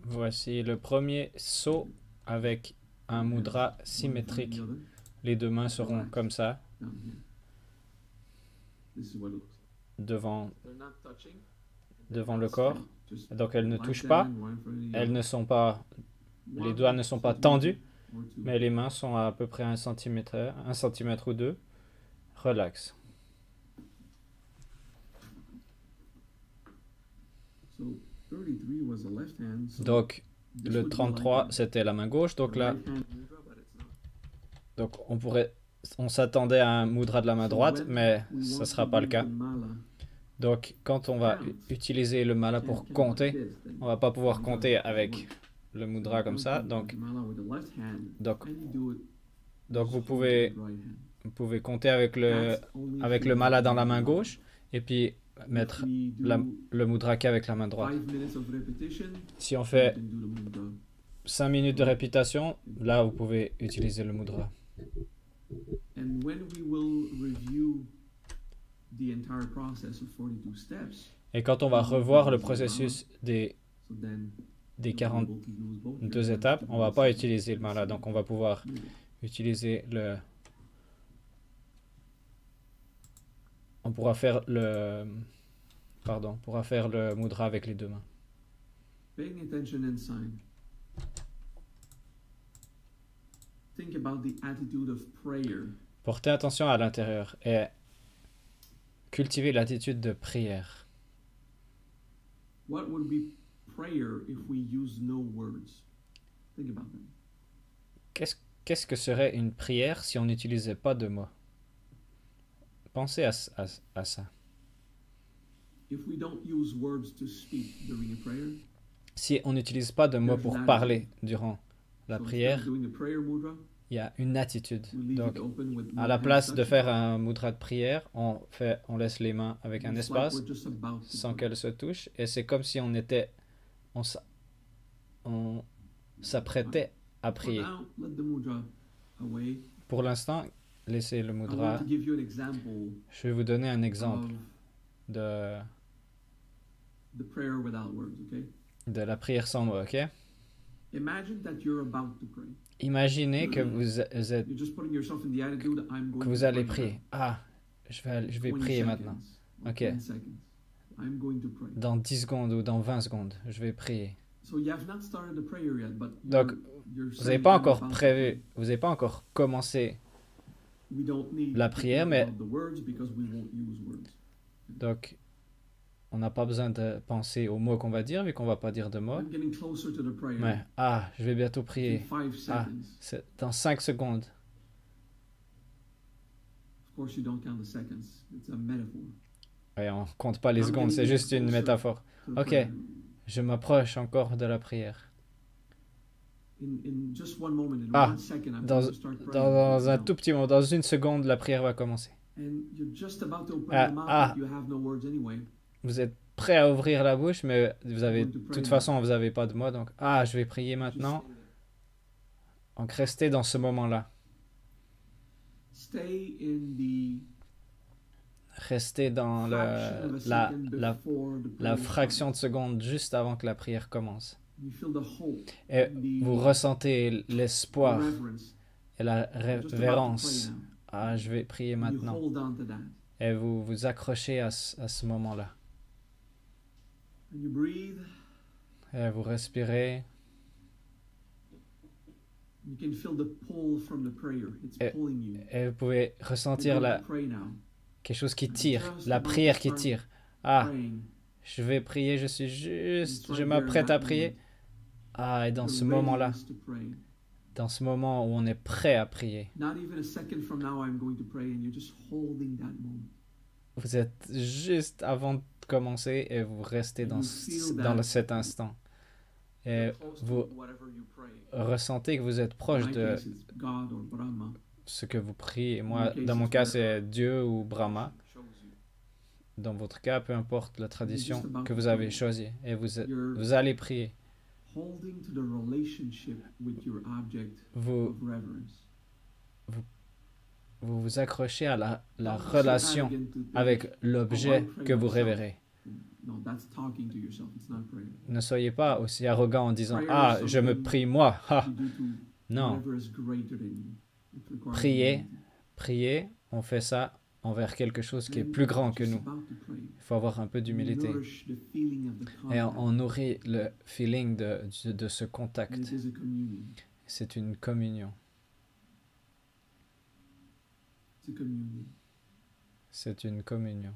Voici le premier saut avec un mudra symétrique. Les deux mains seront comme ça, devant le corps. Donc elles ne touchent pas, elles ne sont pas, les doigts ne sont pas tendus, mais les mains sont à peu près 1 centimètre ou deux. Relax. Donc le 33 c'était la main gauche, donc là, donc on s'attendait à un mudra de la main droite, mais ça ne sera pas le cas. Donc quand on va utiliser le mala pour compter, on va pas pouvoir compter avec le mudra comme ça. Donc vous pouvez compter avec le mala dans la main gauche et puis mettre le mudra qu'avec la main droite. Si on fait 5 minutes de répétition, là vous pouvez utiliser le mudra. Et quand on va revoir le processus des 42 étapes, on va pas utiliser le mala, donc on va pouvoir utiliser on pourra faire le mudra avec les deux mains. Portez attention à l'intérieur et cultivez l'attitude de prière. Qu'est-ce que serait une prière si on n'utilisait pas de mots? Pensez à ça. Si on n'utilise pas de mots pour parler durant la prière, il y a une attitude. Donc, à la place de faire un mudra de prière, on laisse les mains avec un espace sans qu'elles se touchent. Et c'est comme si on s'apprêtait à prier. Pour l'instant, laissez le mudra. Je vais vous donner un exemple de la prière sans mots, ok? Imaginez que vous allez prier. Ah, je vais prier maintenant. Ok. Dans 10 secondes ou dans 20 secondes, je vais prier. Donc, vous n'avez pas encore commencé la prière, mais donc on n'a pas besoin de penser aux mots qu'on va dire, vu qu'on va pas dire de mots. Mais je vais bientôt prier. C'est dans 5 secondes. Ouais, on compte pas les secondes, c'est juste une métaphore. Ok, je m'approche encore de la prière. Dans un tout petit moment, dans une seconde, la prière va commencer. Vous êtes prêt à ouvrir la bouche, mais de toute façon, vous n'avez pas de mots, donc je vais prier maintenant. Donc restez dans ce moment-là. Restez dans la fraction de seconde juste avant que la prière commence. Et vous ressentez l'espoir et la révérence. Je vais prier maintenant. Et vous vous accrochez à ce moment-là. Et vous respirez. Et vous pouvez ressentir quelque chose qui tire, la prière qui tire. Je vais prier, je m'apprête à prier. Et dans ce moment-là, dans ce moment où on est prêt à prier, vous êtes juste avant de commencer et vous restez dans cet instant. Et vous ressentez que vous êtes proche de ce que vous priez. Moi, dans mon cas, c'est Dieu ou Brahma. Dans votre cas, peu importe la tradition que vous avez choisie. Et vous allez prier. Vous vous accrochez à la relation avec l'objet que vous révérez. Ne soyez pas aussi arrogant en disant « Ah, je me prie moi. Ah. » Non. Prier, on fait ça envers quelque chose qui est plus grand que nous. Il faut avoir un peu d'humilité. Et on nourrit le feeling de ce contact. C'est une communion. C'est une communion.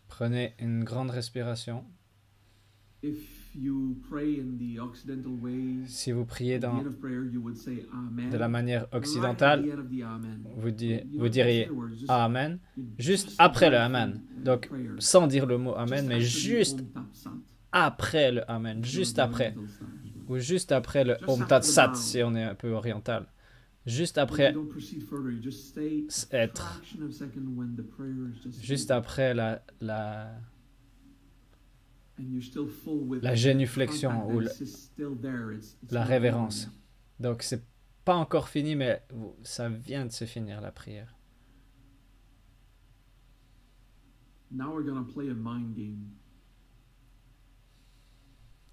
Prenez une grande respiration. Si vous priez de la manière occidentale, vous diriez Amen, juste après le Amen. Donc, sans dire le mot Amen, mais juste après le Amen, juste après. Ou juste après le Om Tat Sat, si on est un peu oriental. Juste après être. Juste après la génuflexion ou la révérence. Donc, c'est pas encore fini, mais ça vient de se finir, la prière.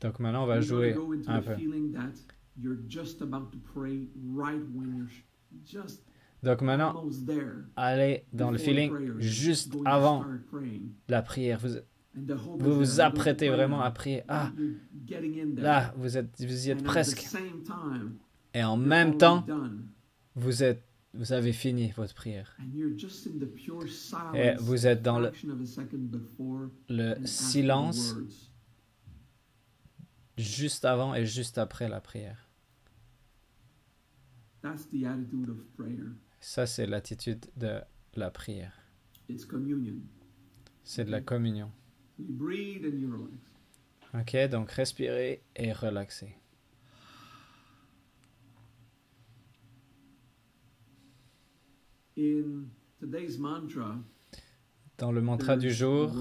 Donc, maintenant, on va jouer un peu. Donc, maintenant, allez dans le feeling juste avant la prière. Vous vous apprêtez vraiment à prier. Ah, là, vous y êtes presque. Et en même temps, vous avez fini votre prière. Et vous êtes dans le silence juste avant et juste après la prière. Ça, c'est l'attitude de la prière. C'est de la communion. Ok, donc respirez et relaxez. Dans le mantra du jour,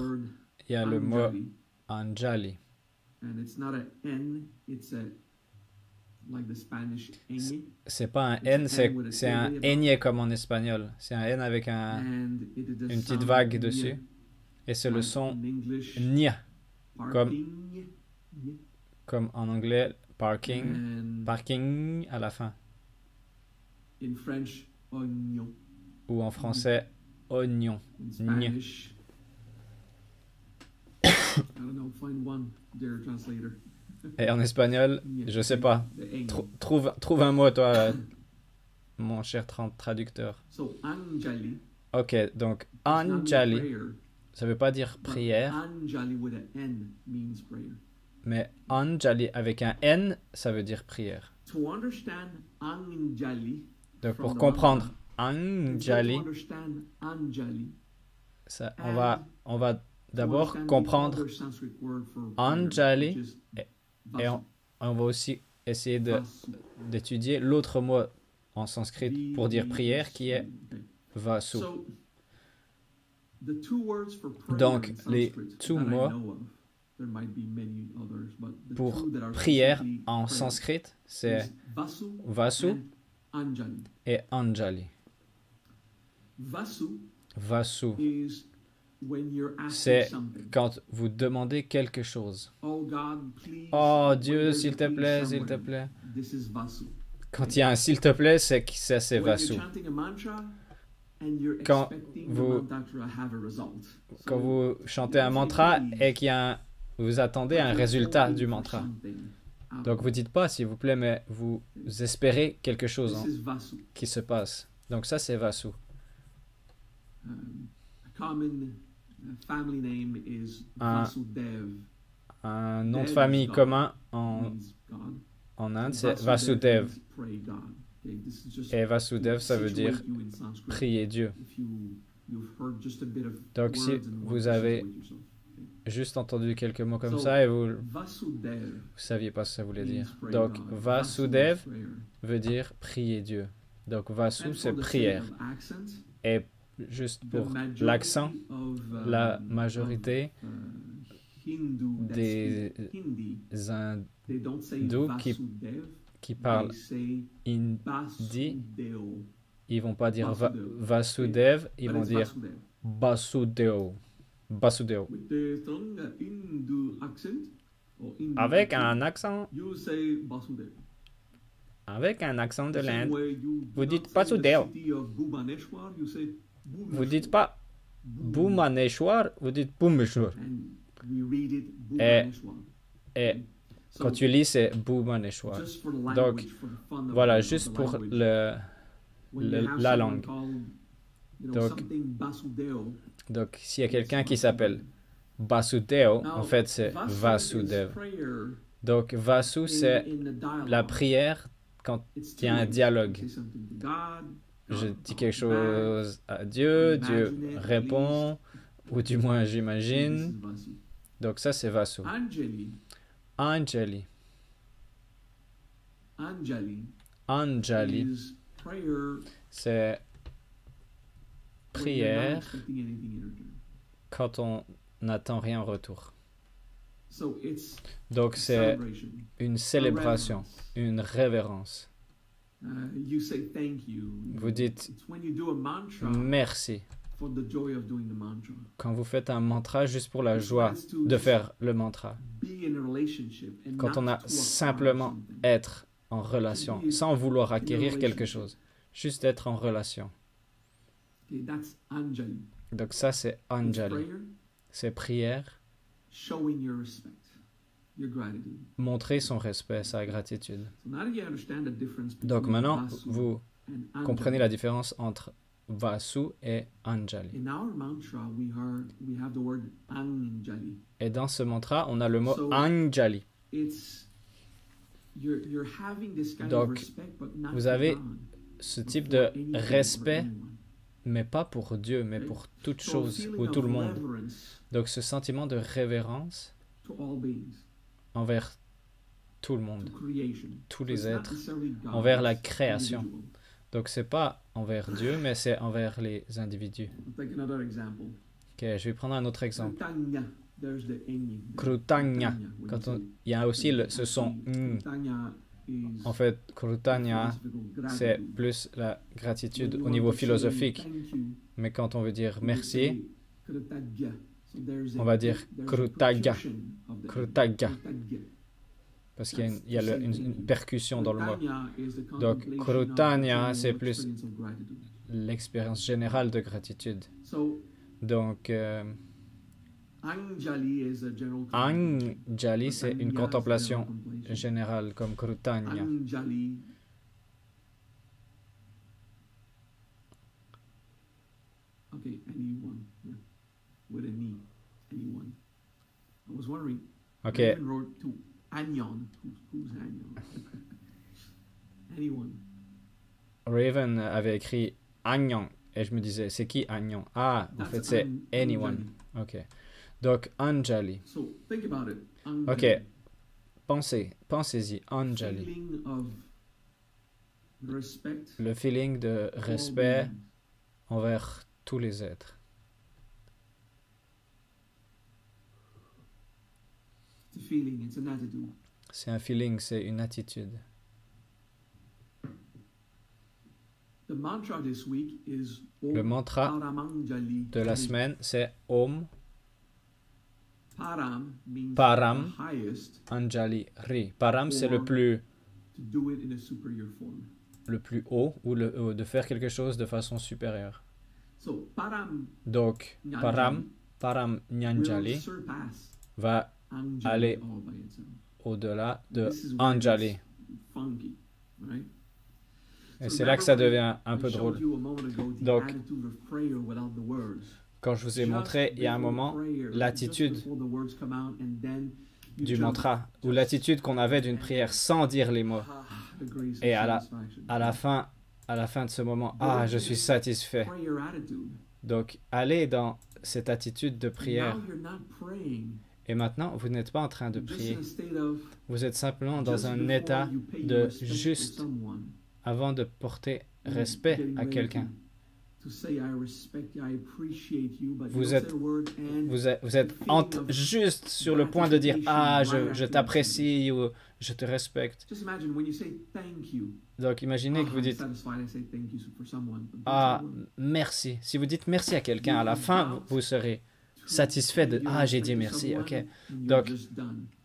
il y a le mot Anjali. C'est pas un N, c'est un ñ comme en espagnol. C'est un N avec une petite vague dessus. Et c'est le son nya, comme en anglais, parking à la fin. Ou en français, oignon. Et en espagnol, je sais pas. Trouve un mot, toi, mon cher traducteur. Ok, donc Anjali, ça veut pas dire prière, mais Anjali avec un N, ça veut dire prière. Donc pour comprendre Anjali, ça, on va d'abord comprendre Anjali et on va aussi essayer d'étudier l'autre mot en sanskrit pour dire prière qui est Vasu. Donc, les deux mots pour prière en sanskrit, c'est Vasu et Anjali. Vasu, c'est quand vous demandez quelque chose. Oh Dieu, s'il te plaît, s'il te plaît. Quand il y a un s'il te plaît, c'est Vasu. Quand vous chantez un mantra et vous attendez un résultat du mantra. Donc vous dites pas s'il vous plaît, mais vous espérez quelque chose qui se passe. Donc ça c'est Vasu. Un nom de famille commun en Inde, c'est Vasudev. Et Vasudev, ça veut dire prier Dieu. Donc si vous avez juste entendu quelques mots comme ça et vous saviez pas ce que ça voulait dire. Donc Vasudev veut dire prier Dieu. Donc Vasu, c'est prière. Et juste pour l'accent, la majorité des hindous qui parlent hindi, ils vont pas dire Vasudev, ils vont dire Basudeo. Basudeo. With the strong Hindu accent or Hindu Avec accent, un accent, you say Basudeo. avec un accent de The same l'Inde. way you do Vous not dites say Basudeo. the city of Bhubaneswar, you say Vous dites Bhubaneswar. pas Bhubaneswar, vous dites Bhubaneswar. And we read it Et, Bhubaneswar. et So, quand tu lis, c'est Bhubaneswar. just for the Donc, language, for the fun of voilà, the juste pour language. When you have la someone langue. called, you know, Donc, something Basudeo, Donc, s'il y a quelqu'un qui s'appelle Basudeo, now, en fait, c'est Vasu is Vasudev. prayer Donc, Vasu, c'est in the dialogue. la prière quand It's il y a un two ways. dialogue. Say something to God, Je God dis quelque talks back. chose à Dieu, Dieu Imagine it, at répond, ou du moins This is j'imagine. Vasu. Donc, ça, c'est Vasu. Anjali, Anjali. Anjali Anjali, is prayer c'est when you're not prière expecting anything in return. quand on n'attend rien en retour. So it's Donc, a c'est celebration, une a célébration, reverence. une révérence. You say thank you. Vous dites It's when you do a mantra merci for the joy of doing the mantra. quand vous faites un mantra juste pour la joie It's to de faire le mantra. be in a relationship and Quand on not a to acquire simplement something. être en relation, sans vouloir acquérir quelque chose. Juste être en relation. Okay, that's Anjali. Donc ça, c'est It's Anjali. prayer C'est prière, showing your respect, your gratitude. montrer son respect, sa gratitude. So now that you understand the difference Donc between maintenant, Vasu vous and Anjali. comprenez la différence entre Vasu et Anjali. In our mantra, we have the word Anjali. Et dans ce mantra, on a le mot So- Anjali. It's you're having this kind Donc, of respect, but not vous for avez God, Ce but type for de anything, for respect, anyone. mais pas pour Dieu, mais pour toute So a chose feeling ou tout of le monde. reverence Donc ce sentiment de révérence to all beings, envers tout le to monde, creation. tous So les it's not êtres, necessarily God, envers la it's création. individual. Donc c'est pas envers Dieu, mais c'est envers les individus. I'll take another example. Ok, je vais prendre un autre exemple. Krutanya, there's the ing. Krutanya. When Quand you on- say il y a aussi ce son ng. Krutanya is En fait, Krutanya, philosophical c'est gratitude. plus la gratitude When you au want niveau to say philosophique. thank you, Mais quand on veut dire you merci, say Krutagya. So there's on a- va dire there's a Krutagya. percussion of the Krutagya. Krutagya. parce qu'il y a une percussion dans le mot. Krutanya is the Donc, contemplation of Krutanya, general c'est plus experience of gratitude. l'expérience générale de gratitude. So, Donc, Anjali is a general contemplation. Anjali, c'est une Krutanya is contemplation general contemplation. générale, comme Krutanya. Anjali. Okay, anyone. Yeah. With a knee. Anyone. I was wondering. Ok, I even wrote to Anyon. Who's Anyon? Anyone. Raven avait écrit Agnon, et je me disais, c'est qui Agnon? Ah, en That's fait, c'est anyone. Anjali. Ok. Donc, Anjali. So think about it. Anjali. Ok. Pensez-y, Anjali. Feeling of respect. Le feeling de for all respect beings. envers tous les êtres. It's a feeling. It's an attitude. C'est un feeling, c'est une attitude. The mantra this week is Le Om mantra Paramanjali. de la semaine, c'est Om Param means Param. the highest. Anjali Ri. Param, c'est le Or- plus, To do it in a superior form. le plus haut, ou de faire quelque chose de façon supérieure. So Param Donc, Nyanjali Param will Nyanjali surpass va Anjali aller all by itself. au-delà de This is where Anjali. it's funky, right? Et So c'est là que ça remember, devient un I peu showed drôle. you a moment ago the Donc, attitude of prayer without the words. Quand je vous ai Just montré il y a un before moment prayer, l'attitude just before the words come out, and then you du jump. mantra, ou l'attitude qu'on avait d'une prière sans dire les mots. Ah, the grace Et of à la- satisfaction. À la fin de ce moment, ah, je suis satisfait. Prayer attitude. Donc, allez dans cette attitude de And prière. now you're not praying. Et maintenant, vous n'êtes pas en train de You're just prier. in a state of Vous êtes simplement dans just un before état you pay de your respect to juste someone, avant de porter you're respect getting à ready quelqu'un, Vous êtes juste sur le point de dire « Ah, je t'apprécie » ou « Je te respecte ». Donc, imaginez que vous dites « Ah, merci ». Si vous dites merci à quelqu'un, à la fin, vous serez satisfait de « Ah, j'ai dit merci, ok ».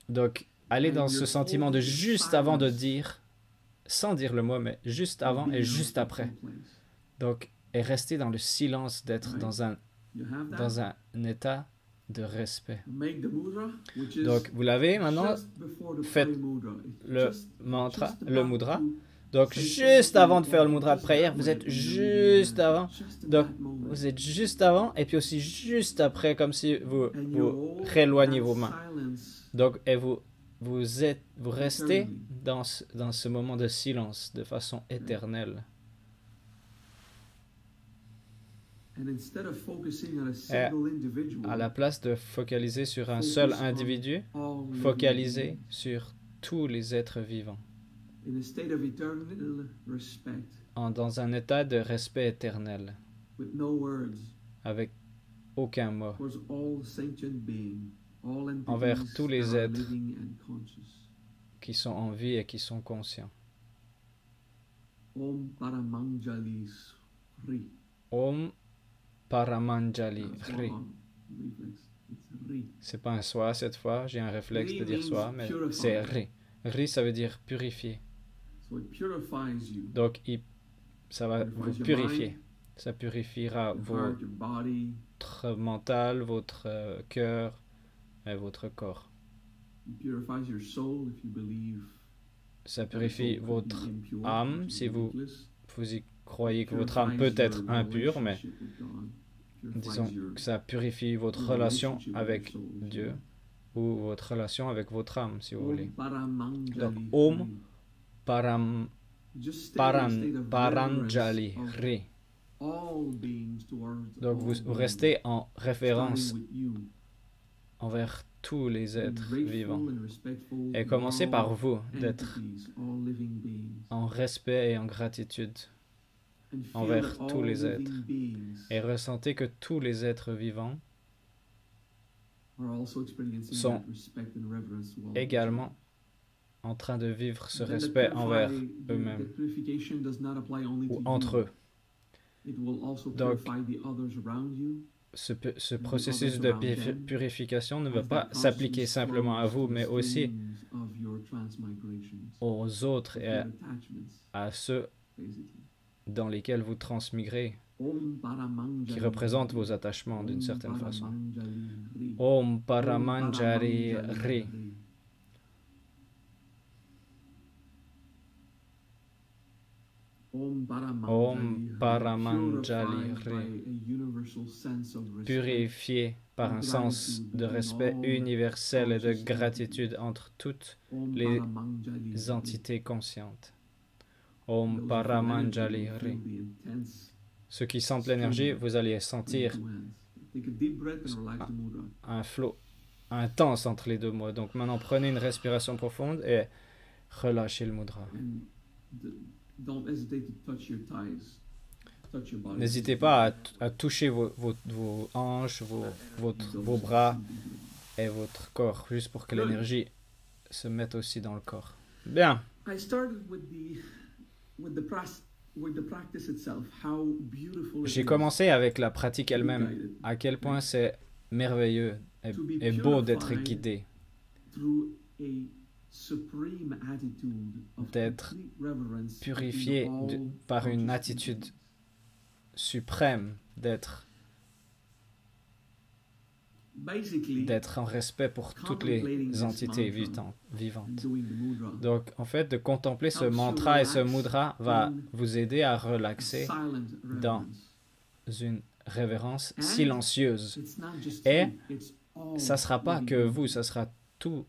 Donc, allez dans ce sentiment de juste avant de dire, sans dire le mot, mais juste avant et juste après. Donc, et rester dans le silence, d'être dans un état de respect. Donc, vous l'avez maintenant, faites le mantra, le mudra. Donc, juste avant de faire le mudra de prière, vous êtes juste avant. Donc, vous êtes juste avant et puis aussi juste après, comme si vous rééloignez vos mains. Donc, et vous restez dans ce moment de silence de façon éternelle. Et à la place de focaliser sur un seul individu, focalisez sur tous les êtres vivants. Dans un état de respect éternel, avec aucun mot, envers tous les êtres qui sont en vie et qui sont conscients. Om Paramanjali Ri. C'est pas un soi cette fois, j'ai un réflexe de dire soi, mais c'est Ri. Ri, ça veut dire purifier. Donc, ça va vous purifier. Ça purifiera votre mental, votre cœur et votre corps. Ça purifie votre âme si vous y croyez que votre âme peut être impure, mais disons que ça purifie votre relation avec Dieu ou votre relation avec votre âme, si vous voulez. Donc, Om Paranjali Ri. Donc, vous restez en référence envers tous les êtres vivants. Et commencez par vous, d'être en respect et en gratitude envers tous les êtres. Et ressentez que tous les êtres vivants sont également en train de vivre ce respect envers eux-mêmes ou entre eux. Donc, ce processus de purification ne va pas s'appliquer simplement à vous, mais aussi aux autres et à ceux dans lesquels vous transmigrez, qui représentent vos attachements d'une certaine façon. Om Paramanjali Ri. Om Paramanjali Ri. Purifié par un sens de respect universel et de gratitude entre toutes les entités conscientes. Om Paramanjali Ri. Ceux qui sentent l'énergie, vous allez sentir un flot intense entre les deux mots. Donc maintenant, prenez une respiration profonde et relâchez le mudra. N'hésitez pas à toucher vos hanches, vos bras et votre corps, juste pour que l'énergie se mette aussi dans le corps. Bien. J'ai commencé avec la pratique elle-même, à quel point c'est merveilleux et beau d'être guidé, d'être purifié par une attitude suprême, d'être en respect pour toutes les entités vivantes. Donc, en fait, de contempler ce mantra et ce mudra va vous aider à relaxer dans une révérence silencieuse. Et ça ne sera pas que vous, ça sera toutes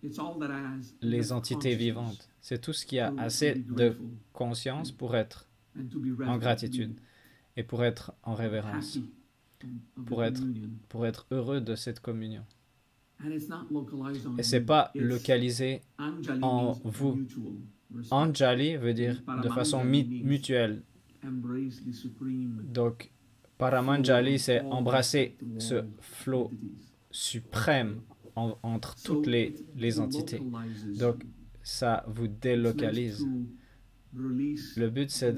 les entités vivantes. C'est tout ce qui a assez de conscience pour être en gratitude et pour être en révérence, pour être heureux de cette communion. Et ce n'est pas localisé en vous. Anjali veut dire de façon mutuelle. Donc, Paramanjali, c'est embrasser ce flot suprême entre toutes les entités. Donc, ça vous délocalise. Le but, c'est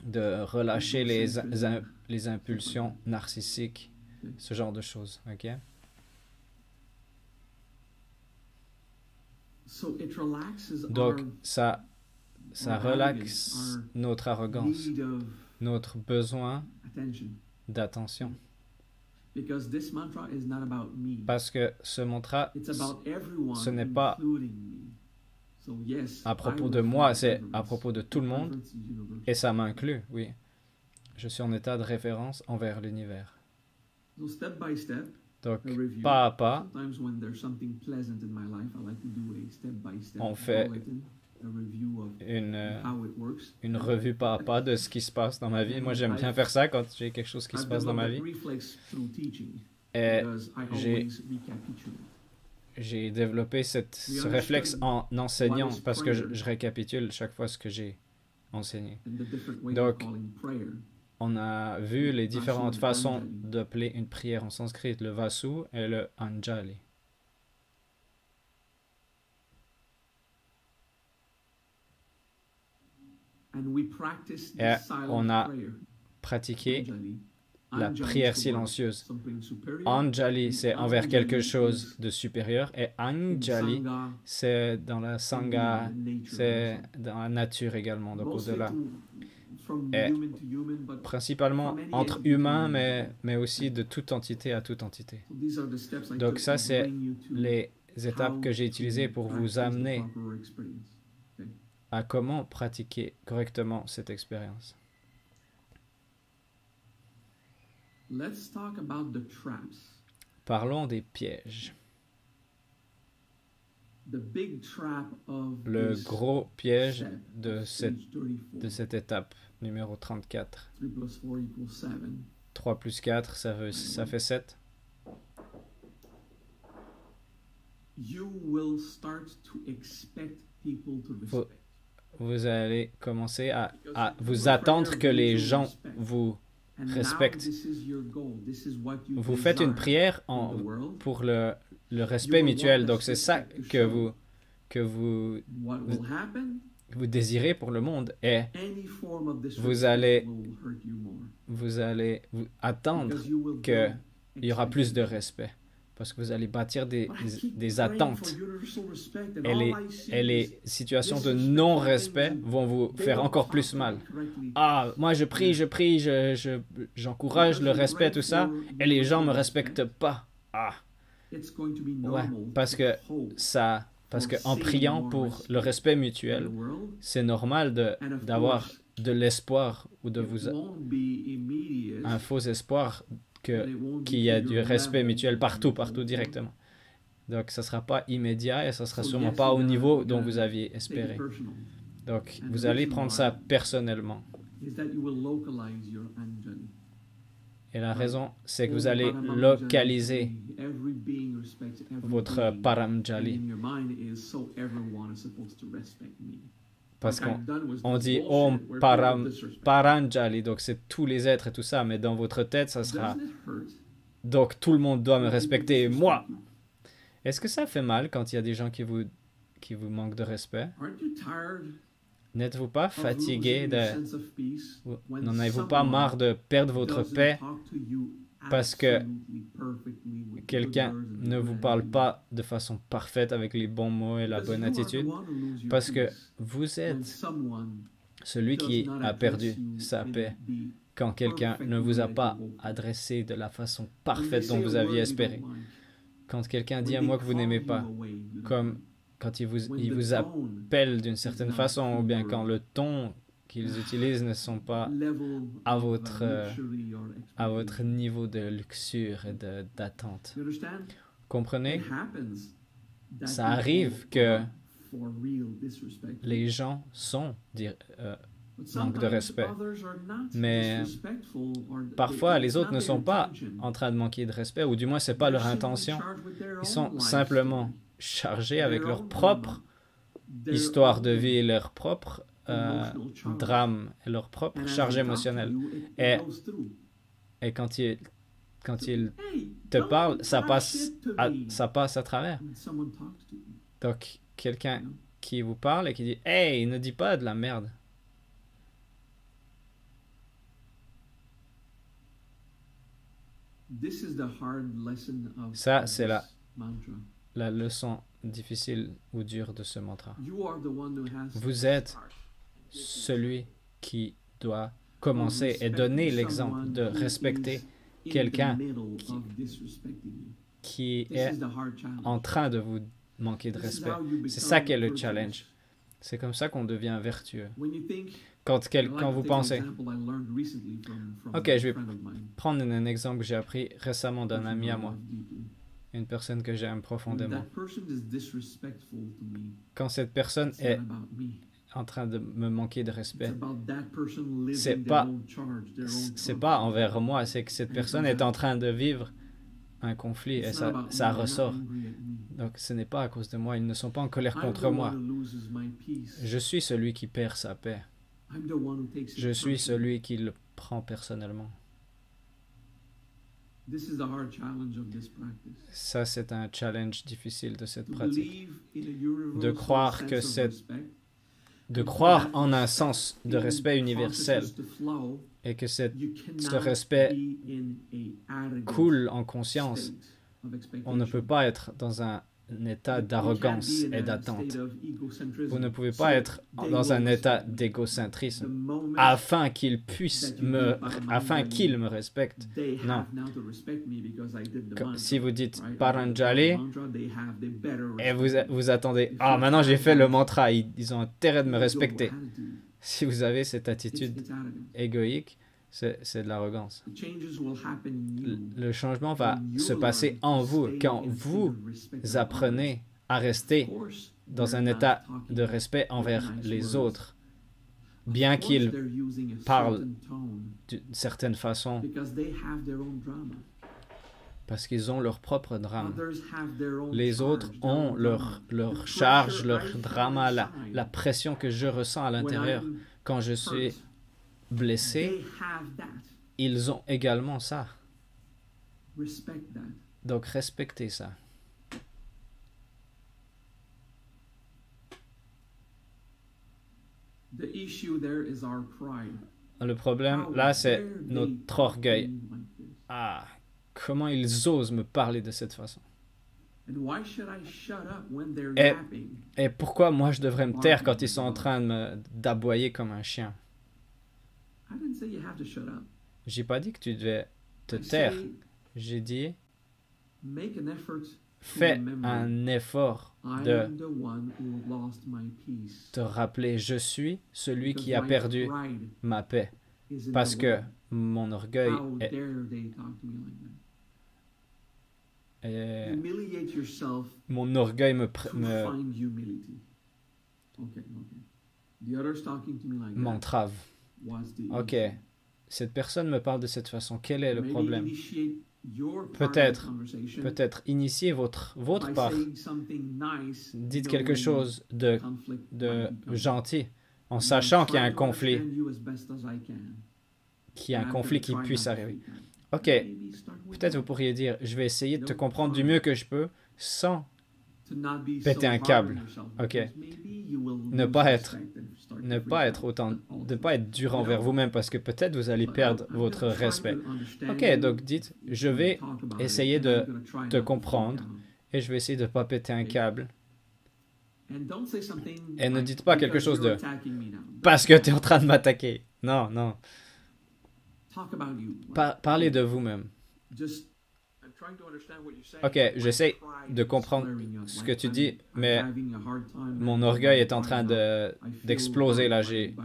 de relâcher les impulsions narcissiques, ce genre de choses. OK? Donc, ça relaxe notre arrogance, notre besoin d'attention. Parce que ce mantra, ce n'est pas à propos de moi, c'est à propos de tout le monde, et ça m'inclut, oui. Je suis en état de référence envers l'univers. Donc, pas à pas, on fait une revue pas à pas de ce qui se passe dans ma vie. Moi, j'aime bien faire ça quand j'ai quelque chose qui se passe dans ma vie. Et j'ai développé ce réflexe en enseignant parce que je récapitule chaque fois ce que j'ai enseigné. Donc, on a vu les différentes façons d'appeler une prière en sanskrit, le vasu et le anjali. Et on a pratiqué la prière silencieuse. Anjali, c'est envers quelque chose de supérieur, et Anjali, c'est dans la Sangha, c'est dans la nature également, donc au-delà. Et principalement entre humains, mais aussi de toute entité à toute entité. Donc ça, c'est les étapes que j'ai utilisées pour vous amener à comment pratiquer correctement cette expérience. Parlons des pièges. Le gros piège de cette étape numéro 34. 3 plus 4, ça fait 7. Vous allez commencer à vous attendre que les gens vous respectent. Vous faites une prière pour le respect mutuel. Donc, c'est ça que vous désirez pour le monde. Et vous allez attendre qu'il y aura plus de respect. Parce que vous allez bâtir des attentes. Et les situations de non-respect vont vous faire encore plus mal. Ah, moi je prie, j'encourage le respect, tout ça, et les gens ne me respectent pas. Ah, ouais, parce que en priant pour le respect mutuel, c'est normal d'avoir de l'espoir ou un faux espoir qu'il y a du respect mutuel partout directement. Donc, ça ne sera pas immédiat et ça ne sera sûrement pas au niveau dont vous aviez espéré. Donc, vous allez prendre ça personnellement. Et la raison, c'est que vous allez localiser votre paramjali. Parce qu'on dit Om Paranjali, donc c'est tous les êtres et tout ça, mais dans votre tête, ça sera donc tout le monde doit me respecter, moi. Est-ce que ça fait mal quand il y a des gens qui vous manquent de respect? N'êtes-vous pas fatigué n'en avez-vous pas marre de perdre votre paix parce que quelqu'un ne vous parle pas de façon parfaite avec les bons mots et la bonne attitude? Parce que vous êtes celui qui a perdu sa paix quand quelqu'un ne vous a pas adressé de la façon parfaite dont vous aviez espéré. Quand quelqu'un dit à moi que vous n'aimez pas, comme quand il vous appelle d'une certaine façon, ou bien quand le ton qu'ils utilisent ne sont pas à votre niveau de luxure et d'attente. Comprenez? Ça arrive que les gens manquent de respect. Mais parfois, les autres ne sont pas en train de manquer de respect, ou du moins, ce n'est pas leur intention. Ils sont simplement chargés avec leur propre histoire de vie, leur propre drame et leur propre charge émotionnelle. Et quand il te parle, ça passe à travers. Donc, quelqu'un qui vous parle et qui dit « Hey, ne dis pas de la merde. » Ça, c'est la leçon difficile ou dure de ce mantra. Vous êtes celui qui doit commencer et donner l'exemple de respecter quelqu'un qui est en train de vous manquer de respect. C'est ça qui est le challenge. C'est comme ça qu'on devient vertueux. Quand vous pensez, ok, je vais prendre un exemple que j'ai appris récemment d'un ami à moi, une personne que j'aime profondément. Quand cette personne est en train de me manquer de respect, c'est pas envers moi, c'est que cette personne est en train de vivre un conflit et ça ressort. Donc ce n'est pas à cause de moi, ils ne sont pas en colère contre moi. Je suis celui qui perd sa paix. Je suis celui qui le prend personnellement. Ça, c'est un challenge difficile de cette pratique. De croire en un sens de respect universel et que ce respect coule en conscience. On ne peut pas être dans un état d'arrogance et d'attente. Vous ne pouvez pas être dans un état d'égocentrisme afin qu'il me respecte. Non. Si vous dites Paranjali et vous attendez, ah, maintenant j'ai fait le mantra, ils ont intérêt de me respecter. Si vous avez cette attitude égoïque, c'est de l'arrogance. Le changement va se passer en vous quand vous apprenez à rester dans un état de respect envers les autres, bien qu'ils parlent d'une certaine façon, parce qu'ils ont leur propre drame. Les autres ont leur charge, leur drama, la pression que je ressens à l'intérieur quand je suis blessés, ils ont également ça. Donc respectez ça. Le problème, là, c'est notre orgueil. Ah, comment ils osent me parler de cette façon? Et pourquoi moi je devrais me taire quand ils sont en train d'aboyer comme un chien? J'ai pas dit que tu devais te taire. J'ai dit, fais un effort de te rappeler, je suis celui qui a perdu ma paix. Parce que mon orgueil mon orgueil m'entrave. Ok, cette personne me parle de cette façon. Quel est le problème? Peut-être initiez votre part. Dites quelque chose de gentil, en sachant qu'il y a un conflit, qui puisse arriver. Ok, peut-être vous pourriez dire, je vais essayer de te comprendre du mieux que je peux, sans péter un câble. Ok, ne pas être dur envers vous-même parce que peut-être vous allez perdre votre respect. Ok, donc dites, je vais essayer de te comprendre et je vais essayer de ne pas péter un câble. Et ne dites pas quelque chose de parce que tu es en train de m'attaquer. Non, non. Parlez de vous-même. Ok, j'essaie de comprendre ce que tu dis, mais mon orgueil est en train d'exploser là. J'ai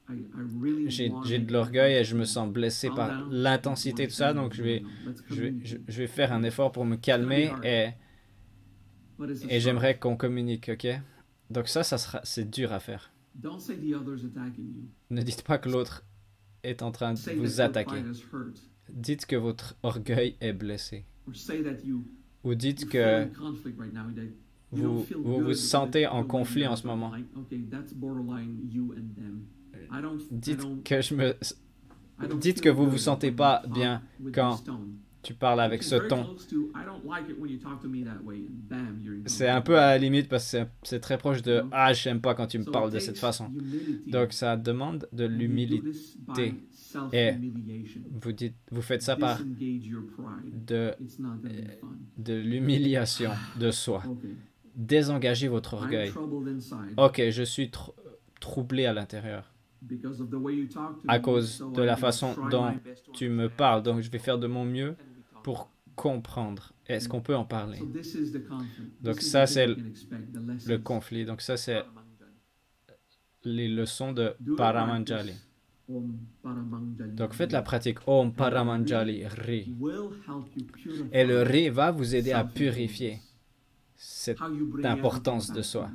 de l'orgueil et je me sens blessé par l'intensité de ça, donc je vais faire un effort pour me calmer et j'aimerais qu'on communique, ok? Donc c'est dur à faire. Ne dites pas que l'autre est en train de vous attaquer. Dites que votre orgueil est blessé. Ou dites que vous sentez en conflit en ce moment. Dites que vous vous sentez pas bien quand tu parles avec ce ton. C'est un peu à la limite parce que c'est très proche de « Ah, j'aime pas quand tu me parles de cette façon ». Donc, ça demande de l'humilité. Et vous faites ça par de l'humiliation de soi. Désengagez votre orgueil. Ok, je suis troublé à l'intérieur à cause de la façon dont tu me parles. Donc, je vais faire de mon mieux pour comprendre. Est-ce qu'on peut en parler? Donc, ça, c'est le conflit. Donc, ça, c'est les leçons de Paramanjali. Donc, faites la pratique Om Paramanjali Ri. Et le Ri va vous aider à purifier cette importance de soi.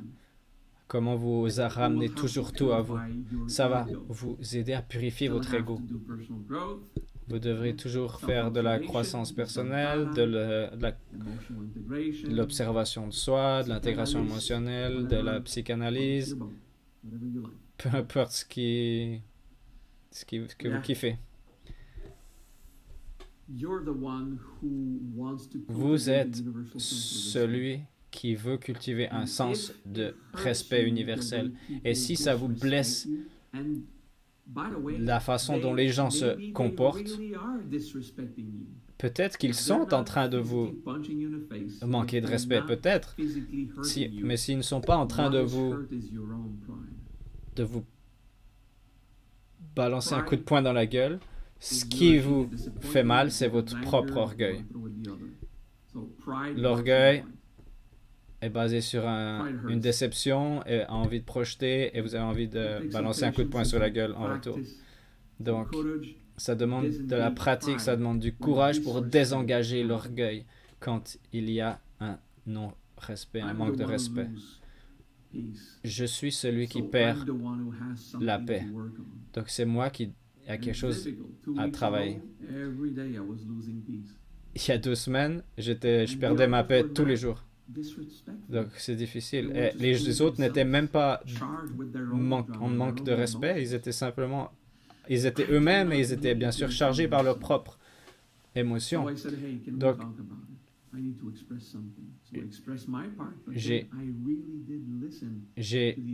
Comment vous ramenez toujours tout à vous. Ça va vous aider à purifier votre ego. Vous devrez toujours faire de la croissance personnelle, de l'observation de soi, de l'intégration émotionnelle, de la psychanalyse, peu importe ce que vous kiffez. Vous êtes celui qui veut cultiver un sens de respect universel. Et si ça vous blesse la façon dont les gens se comportent, peut-être qu'ils sont en train de vous manquer de respect, peut-être, mais s'ils ne sont pas en train de vous balancer un coup de poing dans la gueule, ce qui vous fait mal, c'est votre propre orgueil. L'orgueil est basé sur une déception et a envie de projeter et vous avez envie de balancer un coup de poing sur la gueule en retour. Donc, ça demande de la pratique, ça demande du courage pour désengager l'orgueil quand il y a un non-respect, un manque de respect. Je suis celui qui perd la paix. Donc, c'est moi qui a quelque chose à travailler. Il y a 2 semaines, je perdais ma paix tous les jours. Donc, c'est difficile. Et les autres n'étaient même pas en manque de respect. Ils étaient eux-mêmes et ils étaient bien sûr chargés par leurs propres émotions. Donc, j'ai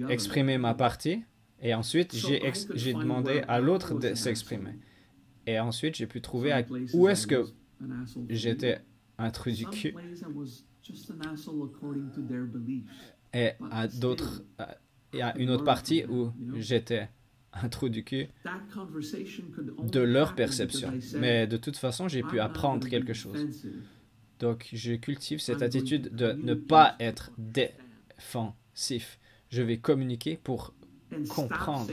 exprimé ma partie et ensuite j'ai demandé à l'autre de s'exprimer. Et ensuite, j'ai pu trouver où est-ce que j'étais un trou du cul. Et à une autre partie où j'étais un trou du cul de leur perception. Mais de toute façon, j'ai pu apprendre quelque chose. Donc, je cultive cette attitude de ne pas être défensif. Je vais communiquer pour comprendre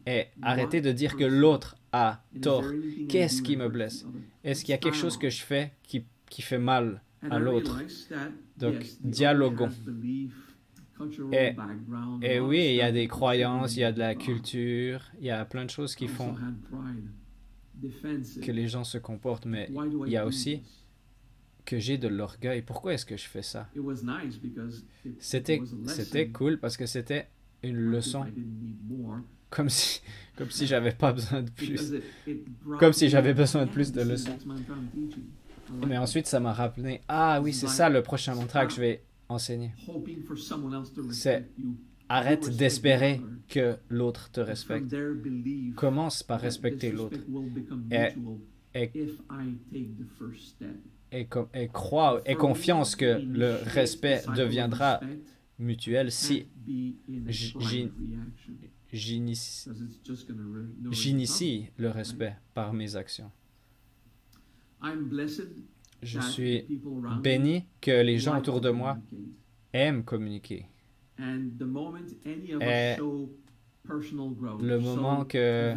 et arrêter de dire que l'autre a tort. Qu'est-ce qui me blesse? Est-ce qu'il y a quelque chose que je fais qui fait mal à l'autre? Donc, dialoguons. Et oui, il y a des croyances, il y a de la culture, il y a plein de choses qui font que les gens se comportent, mais il y a aussi que j'ai de l'orgueil. Pourquoi est-ce que je fais ça? C'était cool parce que c'était une leçon. Comme si j'avais pas besoin de plus. Comme si j'avais besoin de plus de leçons. Mais ensuite, ça m'a rappelé, ah oui, c'est ça le prochain mantra que je vais enseigner. C'est arrête d'espérer que l'autre te respecte. Commence par respecter l'autre. Et crois et confiance que le respect deviendra mutuel si j'initie le respect par mes actions. Je suis béni que les gens autour de moi aiment communiquer. Et le moment que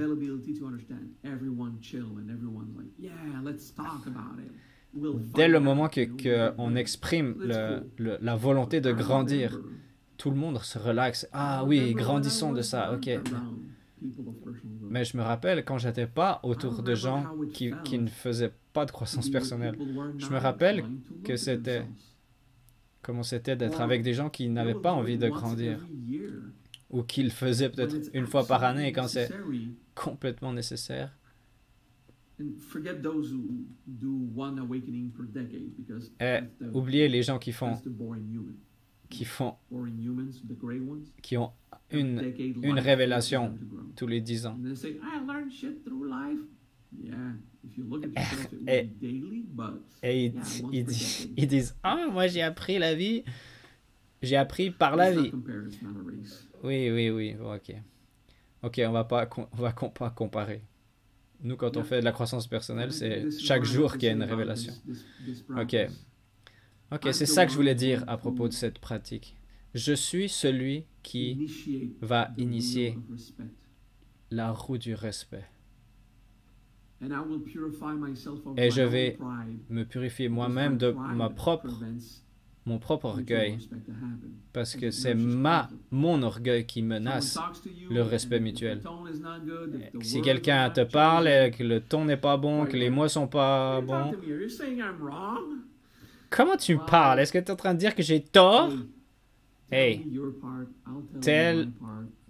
dès le moment qu'on exprime la volonté de grandir, tout le monde se relaxe. Ah oui, grandissons de ça, ok. Mais je me rappelle quand j'étais pas autour de gens qui ne faisaient pas de croissance personnelle. Je me rappelle que c'était comment c'était d'être avec des gens qui n'avaient pas envie de grandir, ou qui le faisaient peut-être une fois par année quand c'est complètement nécessaire. Et oubliez les gens qui ont une révélation tous les 10 ans. Et ils disent, ah, moi j'ai appris la vie, j'ai appris par la vie. Oui, bon, ok. Ok, on va pas comparer. Nous, quand on fait de la croissance personnelle, c'est chaque jour qu'il y a une révélation. Ok, c'est ça que je voulais dire à propos de cette pratique. Je suis celui qui va initier la roue du respect. Et je vais me purifier moi-même de mon propre orgueil, parce que c'est mon orgueil qui menace le respect mutuel. Si quelqu'un te parle et que le ton n'est pas bon, que les mots sont pas bons, comment tu me parles? Est-ce que tu es en train de dire que j'ai tort? Hey,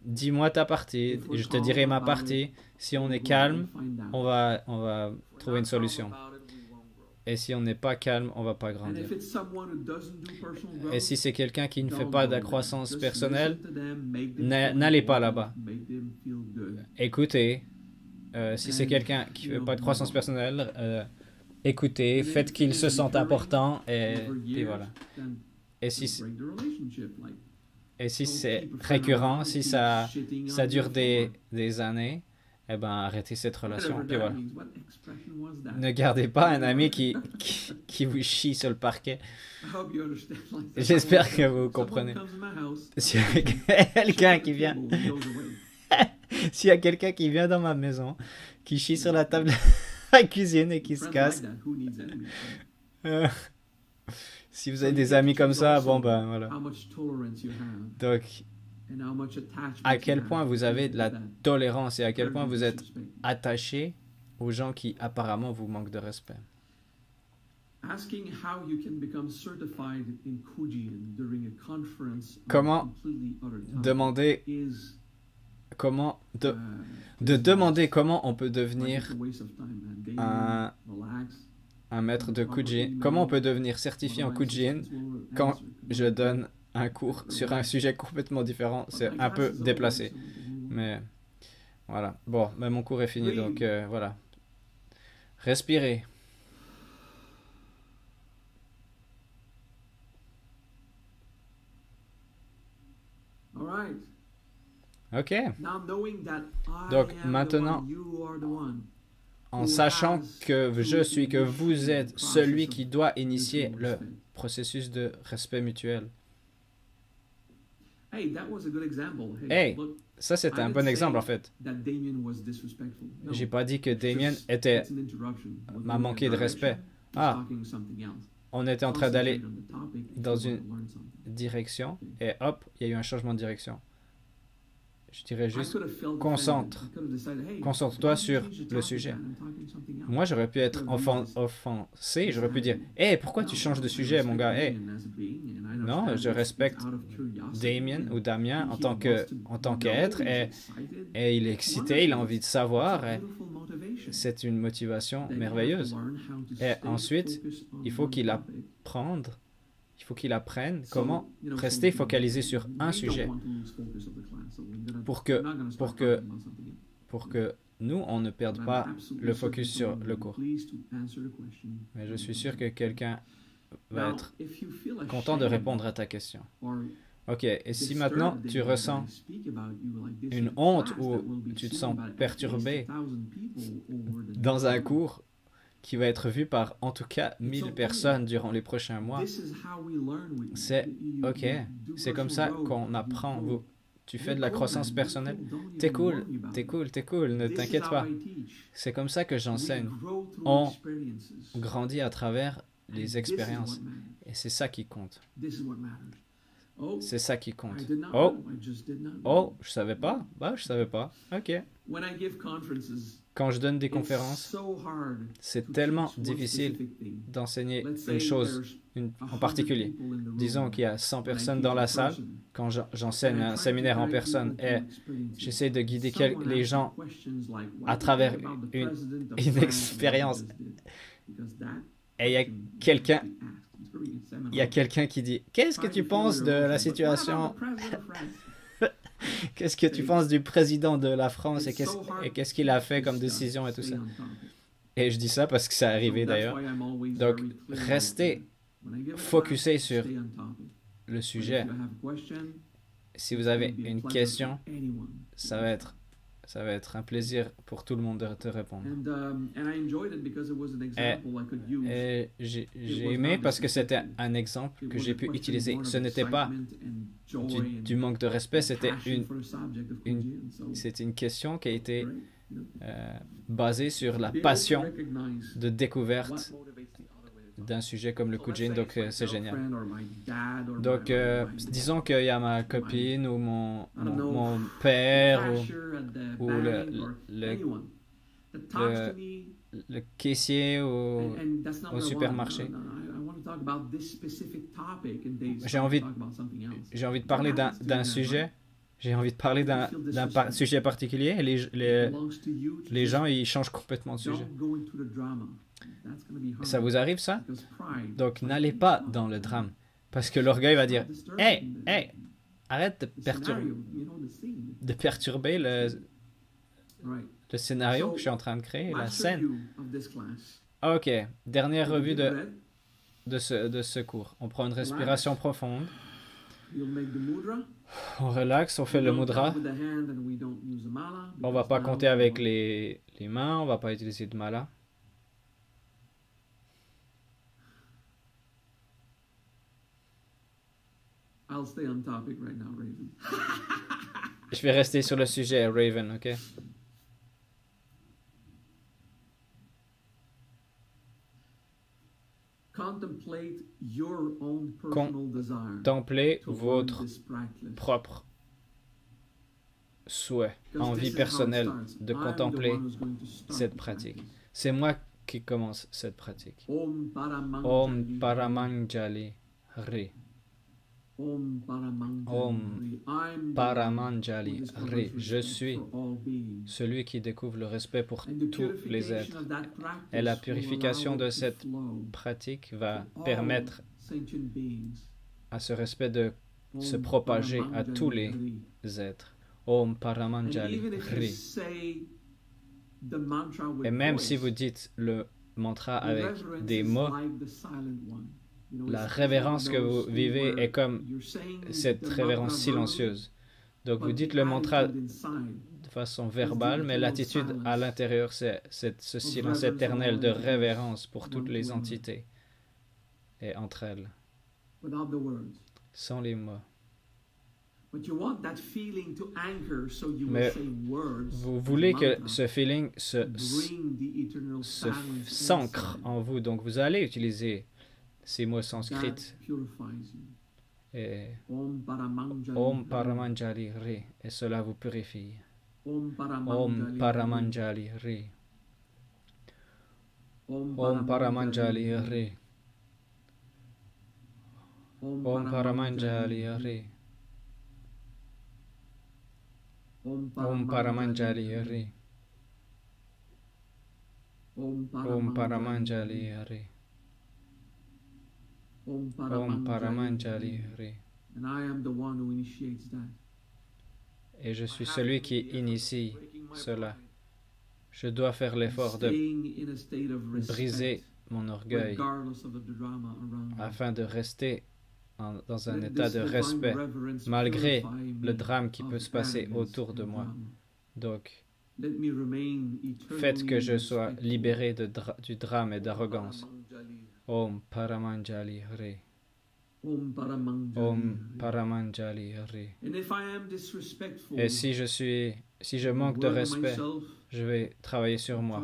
dis-moi ta partie, et je te dirai ma partie. Si on est calme, on va trouver une solution. Et si on n'est pas calme, on va pas grandir. Et si c'est quelqu'un qui ne fait pas de la croissance personnelle, n'allez pas là-bas. Écoutez, si c'est quelqu'un qui ne fait pas de croissance personnelle, écoutez, faites qu'il se sente important, et voilà. Et si c'est récurrent, si ça dure des années, eh ben, arrêtez cette relation. Puis voilà. Ne gardez pas un ami qui vous chie sur le parquet. J'espère que vous comprenez. S'il y a quelqu'un qui vient... S'il y a quelqu'un qui vient dans ma maison, qui chie sur la table de la cuisine et qui se casse... si vous avez des amis comme ça, bon ben voilà. Donc... à quel point vous avez de la tolérance et à quel point vous êtes attaché aux gens qui apparemment vous manquent de respect. Comment demander comment on peut devenir un maître de Kujin, comment on peut devenir certifié en Kujin quand je donne un cours sur un sujet complètement différent. C'est un peu déplacé, mais voilà. Bon, mais mon cours est fini, donc voilà. Respirez. Ok. Donc maintenant, en sachant que je suis, que vous êtes celui qui doit initier le processus de respect mutuel. Hey, ça c'était un bon exemple en fait. J'ai pas dit que Damien m'a manqué de respect. Ah, on était en train d'aller dans une direction et hop, il y a eu un changement de direction. Je dirais juste, concentre-toi sur le sujet. Moi, j'aurais pu être offensé, j'aurais pu dire, hey, pourquoi tu changes de sujet, mon gars? Hey. Non, je respecte Damien en tant qu'être, et il est excité, il a envie de savoir, et c'est une motivation merveilleuse. Et ensuite, il faut qu'il apprenne comment rester focalisé sur un sujet pour que nous, on ne perde pas le focus sur le cours. Mais je suis sûr que quelqu'un va être content de répondre à ta question. Ok, et si maintenant tu ressens une honte ou tu te sens perturbé dans un cours qui va être vu par en tout cas 1000 personnes durant les prochains mois, c'est ok, c'est comme ça qu'on apprend. Tu fais de la croissance personnelle, t'es cool, ne t'inquiète pas. C'est comme ça que j'enseigne. On grandit à travers les expériences et c'est ça qui compte. C'est ça qui compte. Oh, je savais pas. Bah, je savais pas. Ok. quand je donne des conférences, c'est tellement difficile d'enseigner une chose en particulier. Disons qu'il y a 100 personnes dans la salle quand j'enseigne un séminaire en personne et j'essaie de guider les gens à travers une expérience. Et il y a quelqu'un qui dit, qu'est-ce que tu penses de la situation? Qu'est-ce que tu penses du président de la France et qu'est-ce qu'il a fait comme décision et tout ça? Et je dis ça parce que ça arrivé d'ailleurs. Donc, restez focusé sur le sujet. Si vous avez une question, ça va être un plaisir pour tout le monde de te répondre. Et j'ai aimé parce que c'était un exemple que j'ai pu utiliser. Ce n'était pas du manque de respect, c'était une question qui a été basée sur la passion de découverte d'un sujet comme le Kujin, donc c'est génial. Donc, disons qu'il y a ma copine ou mon père ou le caissier au supermarché. J'ai envie de parler d'un sujet. J'ai envie de parler d'un sujet particulier et les gens, ils changent complètement de sujet. Ça vous arrive, ça? Donc, n'allez pas dans le drame. Parce que l'orgueil va dire, « Hey, arrête de perturber le scénario que je suis en train de créer, la scène. » Ok, dernière revue de ce cours. On prend une respiration profonde. On relaxe, on fait le mudra. On va pas compter avec les mains, on va pas utiliser de mala. Je vais rester sur le sujet, Raven, ok? Contemplez votre propre souhait, envie personnelle de contempler cette pratique. C'est moi qui commence cette pratique. Om Paramanjali Ri. Om Paramanjali Ri. Je suis celui qui découvre le respect pour tous les êtres. Et la purification de cette pratique va permettre à ce respect de se propager à tous les êtres. Om Paramanjali Ri. Et même si vous dites le mantra avec des mots, la révérence que vous vivez est comme cette révérence silencieuse. Donc vous dites le mantra de façon verbale, mais l'attitude à l'intérieur, c'est ce silence éternel de révérence pour toutes les entités et entre elles, sans les mots. Mais vous voulez que ce feeling s'ancre en vous, donc vous allez utiliser ces mots sanskrits. Et Om Paramanjali Ri, et cela vous purifie. Om Paramanjali Ri. Om Paramanjali Ri. Om Paramanjali Ri. Om Paramanjali Ri. Om Paramanjali Ri. Om Paramanjali Ri. Et je suis celui qui initie cela. Je dois faire l'effort de briser mon orgueil afin de rester dans un état de respect, malgré le drame qui peut se passer autour de moi. Donc, faites que je sois libéré du drame et d'arrogance. Om Paramanjali Ri. Om Paramanjali Ri. Et si je manque de respect, je vais travailler sur moi.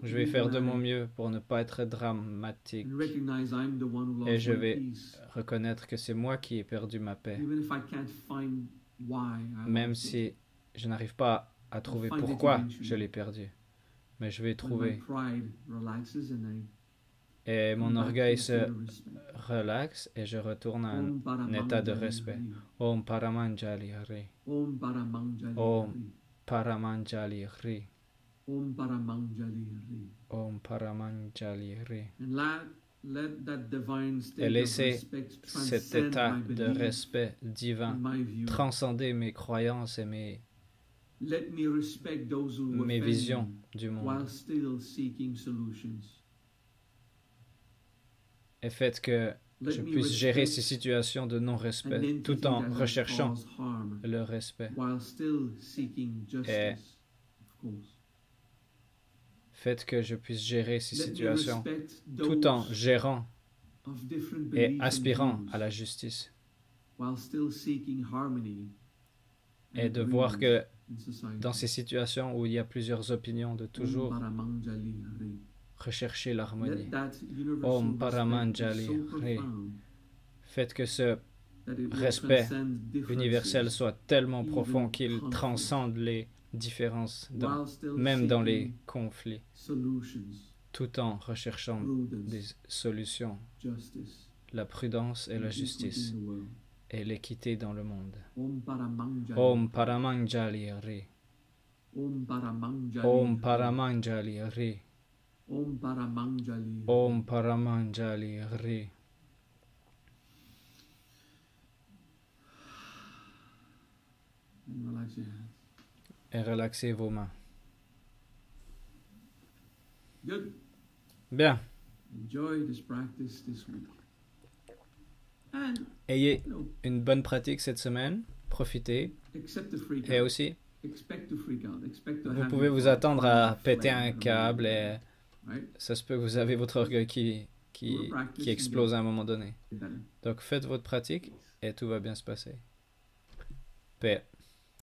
Je vais faire de mon mieux pour ne pas être dramatique. Et je vais reconnaître que c'est moi qui ai perdu ma paix. Même si je n'arrive pas à trouver pourquoi je l'ai perdu. mais je vais when my trouver. pride relaxes and I Et mon come back to orgueil a se state of respect. relaxe et je retourne à Om un état de Paramanjali respect. Hari. Om Paramanjali Hari. Om Paramanjali Om Hari. Paramanjali Hari. Om Paramanjali Hari. Om Paramanjali Hari. And let that divine Et state of laissez respect cet transcend état my de belief respect and divin my view. transcender mes croyances et Let me respect those who mes offend visions me du monde. while still seeking solutions. Et faites que Let je me puisse gérer respect ces situations de an non-respect entity tout en that has recherchant caused harm le respect. while still seeking justice, of course. Faites que je puisse gérer ces Let me situations respect tout en those gérant of different et beliefs and aspirant views à la justice. while still seeking harmony and Et de voir agreement que in society. dans ces situations où il y a plusieurs opinions, de Om toujours Paramanjali Hari. rechercher l'harmonie. Let that universal Om respect be Paramanjali so Hari. profound Faites que ce that it will respect transcend universel differences soit tellement even profond qu'il conflict, transcende les différences, while still même dans les seeking conflits, solutions, tout en recherchant des prudence, solutions, justice, la prudence et and la equity justice in the world. et l'équité dans le monde. Om Paramanjali. Om Paramanjali Hari. Om Paramanjali. Om Paramanjali Hari. Om Paramanjali. Om Paramanjali Hari. And relax your hands. Et relaxez vos mains. Good. Bien. Enjoy this practice this week. And Ayez you know, une bonne pratique cette semaine. Profitez. accept the freak Et out. aussi, Expect to freak out. Expect to vous have pouvez your vous attendre à flame, péter un whatever, câble et right? ça se peut que vous avez votre orgueil qui explose à un moment donné. Get better. Donc faites votre pratique et tout va bien se passer. Paix.